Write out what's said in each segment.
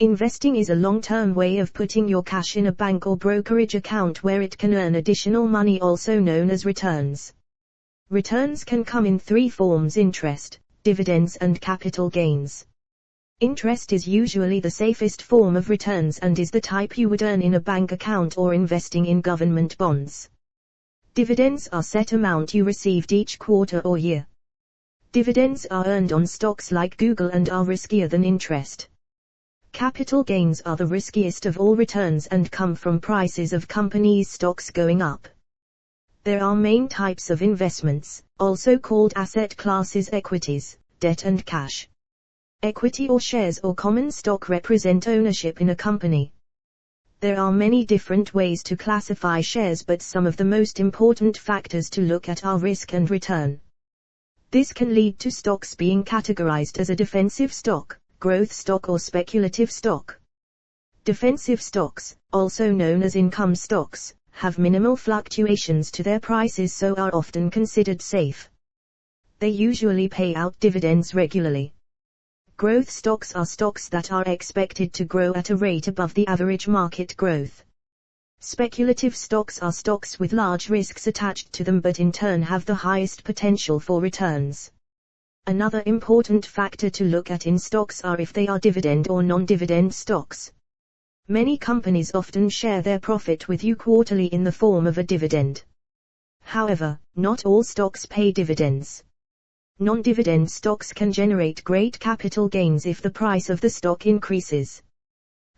Investing is a long-term way of putting your cash in a bank or brokerage account where it can earn additional money, also known as returns. Returns can come in three forms: interest, dividends and capital gains. Interest is usually the safest form of returns and is the type you would earn in a bank account or investing in government bonds. Dividends are set amount you received each quarter or year. Dividends are earned on stocks like Google and are riskier than interest. Capital gains are the riskiest of all returns and come from prices of companies' stocks going up. There are main types of investments, also called asset classes: equities, debt and cash. Equity or shares or common stock represent ownership in a company. There are many different ways to classify shares, but some of the most important factors to look at are risk and return. This can lead to stocks being categorized as a defensive stock, growth stock or speculative stock. Defensive stocks, also known as income stocks, have minimal fluctuations to their prices, so are often considered safe. They usually pay out dividends regularly. Growth stocks are stocks that are expected to grow at a rate above the average market growth. Speculative stocks are stocks with large risks attached to them but in turn have the highest potential for returns. Another important factor to look at in stocks are if they are dividend or non-dividend stocks. Many companies often share their profit with you quarterly in the form of a dividend. However, not all stocks pay dividends. Non-dividend stocks can generate great capital gains if the price of the stock increases.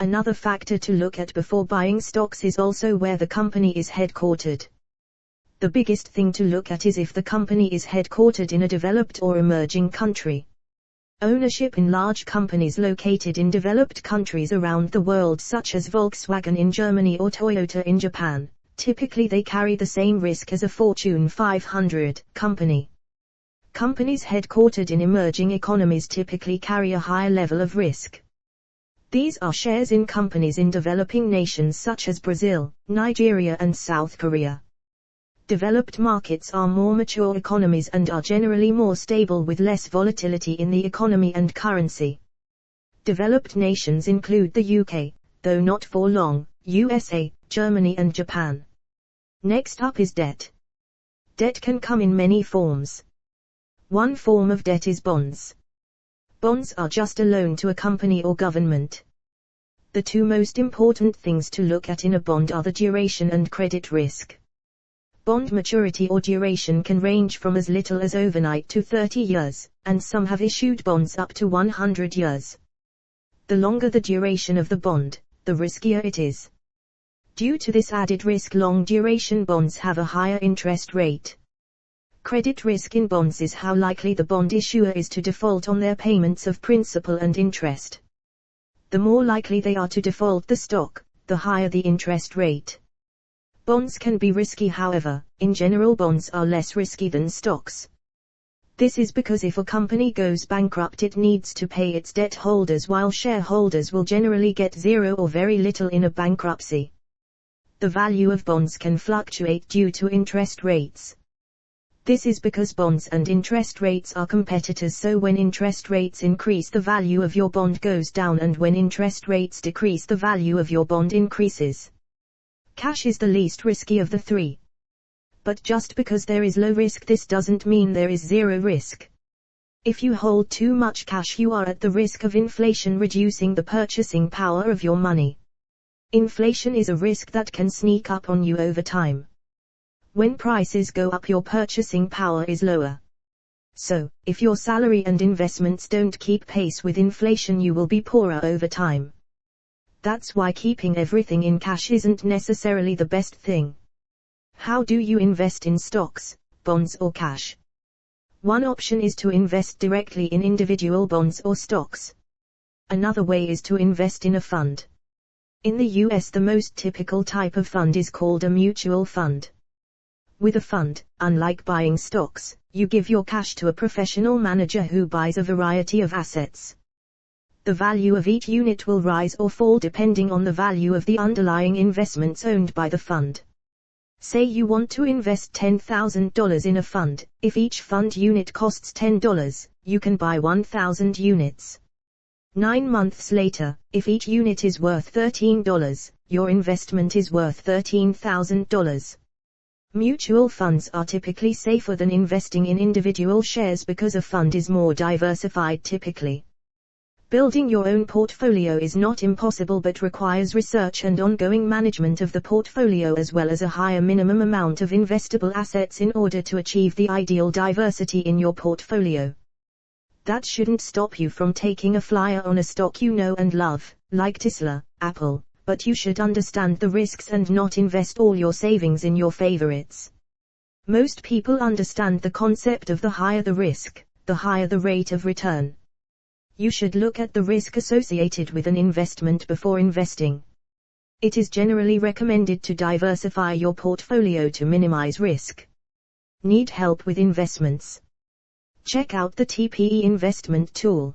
Another factor to look at before buying stocks is also where the company is headquartered. The biggest thing to look at is if the company is headquartered in a developed or emerging country. Ownership in large companies located in developed countries around the world, such as Volkswagen in Germany or Toyota in Japan, typically they carry the same risk as a Fortune 500 company. Companies headquartered in emerging economies typically carry a higher level of risk. These are shares in companies in developing nations such as Brazil, Nigeria and South Korea. Developed markets are more mature economies and are generally more stable with less volatility in the economy and currency. Developed nations include the UK, though not for long, USA, Germany and Japan. Next up is debt. Debt can come in many forms. One form of debt is bonds. Bonds are just a loan to a company or government. The two most important things to look at in a bond are the duration and credit risk. Bond maturity or duration can range from as little as overnight to 30 years, and some have issued bonds up to 100 years. The longer the duration of the bond, the riskier it is. Due to this added risk, long-duration bonds have a higher interest rate. Credit risk in bonds is how likely the bond issuer is to default on their payments of principal and interest. The more likely they are to default the stock, the higher the interest rate. Bonds can be risky, however, in general bonds are less risky than stocks. This is because if a company goes bankrupt it needs to pay its debt holders, while shareholders will generally get zero or very little in a bankruptcy. The value of bonds can fluctuate due to interest rates. This is because bonds and interest rates are competitors, so when interest rates increase the value of your bond goes down, and when interest rates decrease the value of your bond increases. Cash is the least risky of the three. But just because there is low risk, this doesn't mean there is zero risk. If you hold too much cash, you are at the risk of inflation reducing the purchasing power of your money. Inflation is a risk that can sneak up on you over time. When prices go up, your purchasing power is lower. So, if your salary and investments don't keep pace with inflation, you will be poorer over time. That's why keeping everything in cash isn't necessarily the best thing. How do you invest in stocks, bonds or cash? One option is to invest directly in individual bonds or stocks. Another way is to invest in a fund. In the US, the most typical type of fund is called a mutual fund. With a fund, unlike buying stocks, you give your cash to a professional manager who buys a variety of assets. The value of each unit will rise or fall depending on the value of the underlying investments owned by the fund. Say you want to invest $10,000 in a fund. If each fund unit costs $10, you can buy 1,000 units. 9 months later, if each unit is worth $13, your investment is worth $13,000. Mutual funds are typically safer than investing in individual shares because a fund is more diversified typically. Building your own portfolio is not impossible but requires research and ongoing management of the portfolio as well as a higher minimum amount of investable assets in order to achieve the ideal diversity in your portfolio. That shouldn't stop you from taking a flyer on a stock you know and love, like Tesla, Apple, but you should understand the risks and not invest all your savings in your favorites. Most people understand the concept of the higher the risk, the higher the rate of return. You should look at the risk associated with an investment before investing. It is generally recommended to diversify your portfolio to minimize risk. Need help with investments? Check out the TPE investment tool.